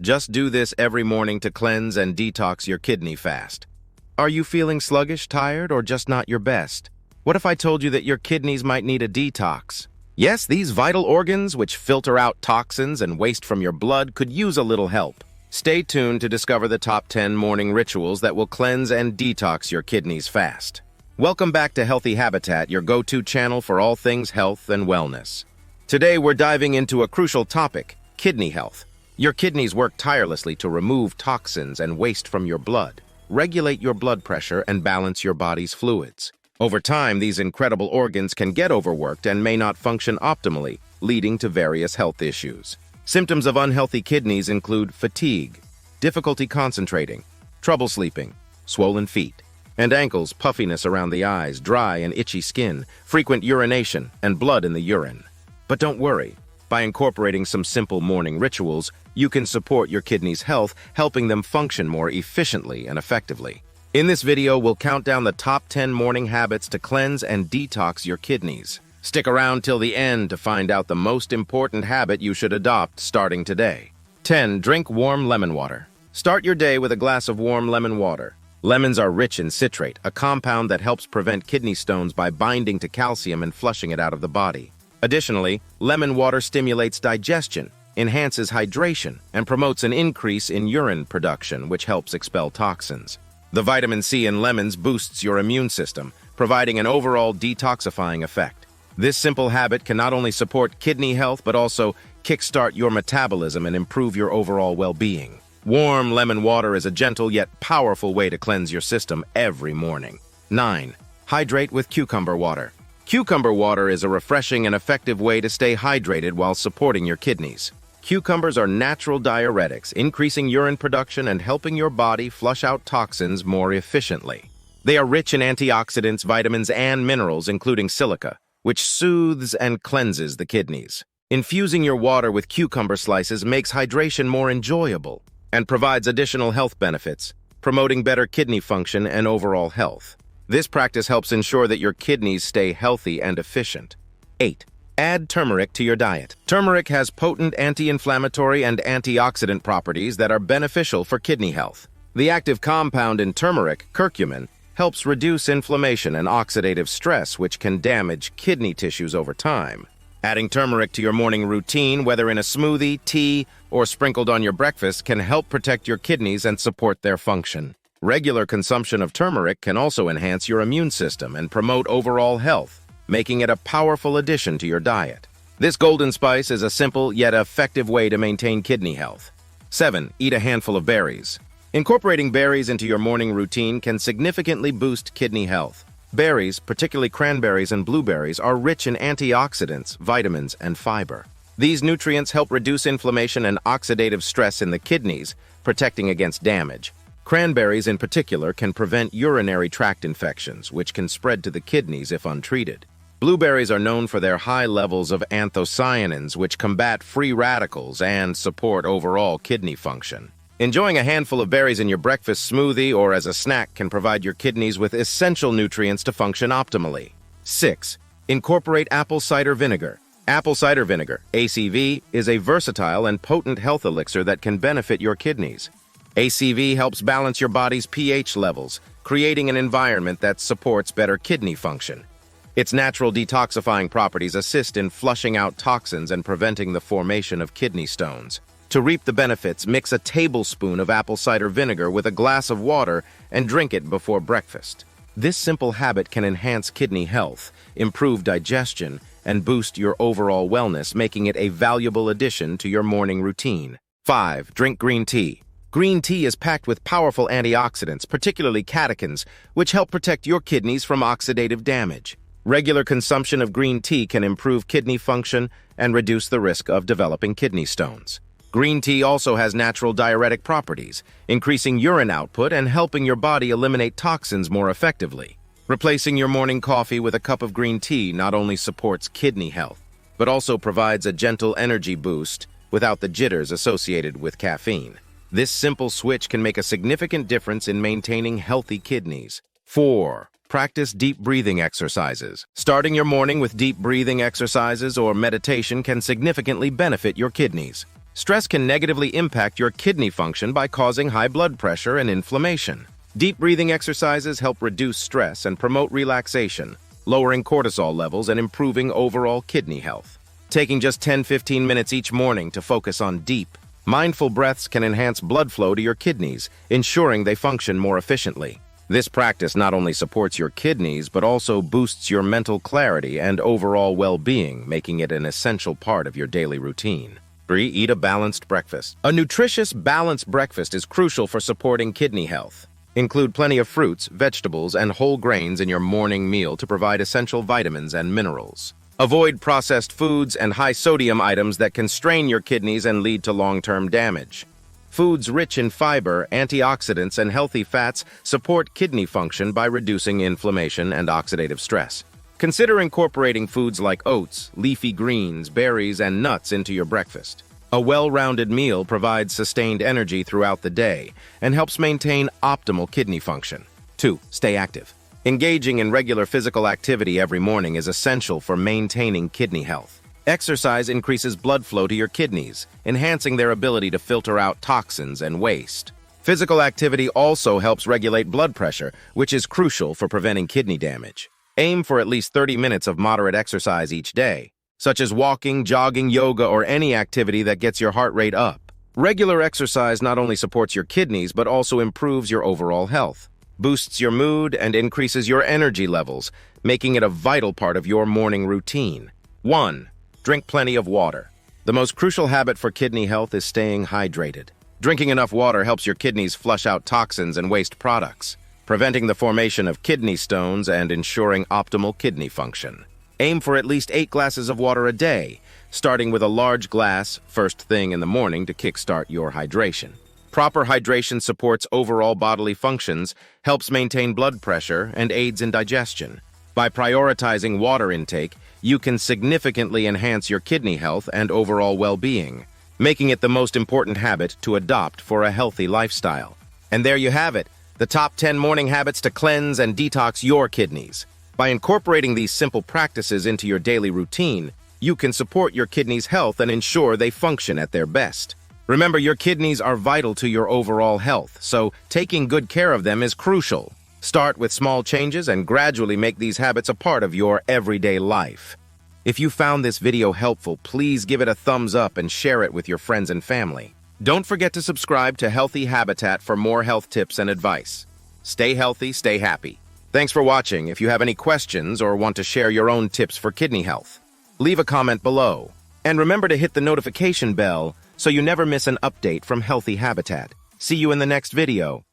Just do this every morning to cleanse and detox your kidney fast. Are you feeling sluggish, tired, or just not your best? What if I told you that your kidneys might need a detox? Yes, these vital organs, which filter out toxins and waste from your blood, could use a little help. Stay tuned to discover the top 10 morning rituals that will cleanse and detox your kidneys fast. Welcome back to Healthy Habitat, your go-to channel for all things health and wellness. Today, we're diving into a crucial topic, kidney health. Your kidneys work tirelessly to remove toxins and waste from your blood, regulate your blood pressure, and balance your body's fluids. Over time, these incredible organs can get overworked and may not function optimally, leading to various health issues. Symptoms of unhealthy kidneys include fatigue, difficulty concentrating, trouble sleeping, swollen feet, and ankles, puffiness around the eyes, dry and itchy skin, frequent urination, and blood in the urine. But don't worry. By incorporating some simple morning rituals, you can support your kidneys' health, helping them function more efficiently and effectively. In this video, we'll count down the top 10 morning habits to cleanse and detox your kidneys. Stick around till the end to find out the most important habit you should adopt starting today. 10. Drink warm lemon water. Start your day with a glass of warm lemon water. Lemons are rich in citrate, a compound that helps prevent kidney stones by binding to calcium and flushing it out of the body. Additionally, lemon water stimulates digestion, enhances hydration, and promotes an increase in urine production, which helps expel toxins. The vitamin C in lemons boosts your immune system, providing an overall detoxifying effect. This simple habit can not only support kidney health, but also kickstart your metabolism and improve your overall well-being. Warm lemon water is a gentle yet powerful way to cleanse your system every morning. 9. Hydrate with cucumber water. Cucumber water is a refreshing and effective way to stay hydrated while supporting your kidneys. Cucumbers are natural diuretics, increasing urine production and helping your body flush out toxins more efficiently. They are rich in antioxidants, vitamins, and minerals, including silica, which soothes and cleanses the kidneys. Infusing your water with cucumber slices makes hydration more enjoyable and provides additional health benefits, promoting better kidney function and overall health. This practice helps ensure that your kidneys stay healthy and efficient. 8. Add turmeric to your diet. Turmeric has potent anti-inflammatory and antioxidant properties that are beneficial for kidney health. The active compound in turmeric, curcumin, helps reduce inflammation and oxidative stress, which can damage kidney tissues over time. Adding turmeric to your morning routine, whether in a smoothie, tea, or sprinkled on your breakfast, can help protect your kidneys and support their function. Regular consumption of turmeric can also enhance your immune system and promote overall health, making it a powerful addition to your diet. This golden spice is a simple yet effective way to maintain kidney health. 7. Eat a handful of berries. Incorporating berries into your morning routine can significantly boost kidney health. Berries, particularly cranberries and blueberries, are rich in antioxidants, vitamins, and fiber. These nutrients help reduce inflammation and oxidative stress in the kidneys, protecting against damage. Cranberries in particular can prevent urinary tract infections, which can spread to the kidneys if untreated. Blueberries are known for their high levels of anthocyanins, which combat free radicals and support overall kidney function. Enjoying a handful of berries in your breakfast smoothie or as a snack can provide your kidneys with essential nutrients to function optimally. 6. Incorporate apple cider vinegar. Apple cider vinegar, ACV, is a versatile and potent health elixir that can benefit your kidneys. ACV helps balance your body's pH levels, creating an environment that supports better kidney function. Its natural detoxifying properties assist in flushing out toxins and preventing the formation of kidney stones. To reap the benefits, mix a tablespoon of apple cider vinegar with a glass of water and drink it before breakfast. This simple habit can enhance kidney health, improve digestion, and boost your overall wellness, making it a valuable addition to your morning routine. 5. Drink green tea. Green tea is packed with powerful antioxidants, particularly catechins, which help protect your kidneys from oxidative damage. Regular consumption of green tea can improve kidney function and reduce the risk of developing kidney stones. Green tea also has natural diuretic properties, increasing urine output and helping your body eliminate toxins more effectively. Replacing your morning coffee with a cup of green tea not only supports kidney health, but also provides a gentle energy boost without the jitters associated with caffeine. This simple switch can make a significant difference in maintaining healthy kidneys. 4. Practice deep breathing exercises. Starting your morning with deep breathing exercises or meditation can significantly benefit your kidneys. Stress can negatively impact your kidney function by causing high blood pressure and inflammation. Deep breathing exercises help reduce stress and promote relaxation, lowering cortisol levels and improving overall kidney health. Taking just 10-15 minutes each morning to focus on deep, mindful breaths can enhance blood flow to your kidneys, ensuring they function more efficiently. This practice not only supports your kidneys, but also boosts your mental clarity and overall well-being, making it an essential part of your daily routine. 3. Eat a balanced breakfast. A nutritious, balanced breakfast is crucial for supporting kidney health. Include plenty of fruits, vegetables, and whole grains in your morning meal to provide essential vitamins and minerals. Avoid processed foods and high-sodium items that can strain your kidneys and lead to long-term damage. Foods rich in fiber, antioxidants, and healthy fats support kidney function by reducing inflammation and oxidative stress. Consider incorporating foods like oats, leafy greens, berries, and nuts into your breakfast. A well-rounded meal provides sustained energy throughout the day and helps maintain optimal kidney function. 2. Stay active. Engaging in regular physical activity every morning is essential for maintaining kidney health. Exercise increases blood flow to your kidneys, enhancing their ability to filter out toxins and waste. Physical activity also helps regulate blood pressure, which is crucial for preventing kidney damage. Aim for at least 30 minutes of moderate exercise each day, such as walking, jogging, yoga, or any activity that gets your heart rate up. Regular exercise not only supports your kidneys, but also improves your overall health, boosts your mood, and increases your energy levels, making it a vital part of your morning routine. 1. Drink plenty of water. The most crucial habit for kidney health is staying hydrated. Drinking enough water helps your kidneys flush out toxins and waste products, preventing the formation of kidney stones and ensuring optimal kidney function. Aim for at least 8 glasses of water a day, starting with a large glass first thing in the morning to kickstart your hydration. Proper hydration supports overall bodily functions, helps maintain blood pressure, and aids in digestion. By prioritizing water intake, you can significantly enhance your kidney health and overall well-being, making it the most important habit to adopt for a healthy lifestyle. And there you have it, the top 10 morning habits to cleanse and detox your kidneys. By incorporating these simple practices into your daily routine, you can support your kidneys' health and ensure they function at their best. Remember, your kidneys are vital to your overall health, so taking good care of them is crucial. Start with small changes and gradually make these habits a part of your everyday life. If you found this video helpful, please give it a thumbs up and share it with your friends and family. Don't forget to subscribe to Healthy Habitat for more health tips and advice. Stay healthy, stay happy. Thanks for watching. If you have any questions or want to share your own tips for kidney health, leave a comment below. And remember to hit the notification bell so you never miss an update from Healthy Habitat. See you in the next video.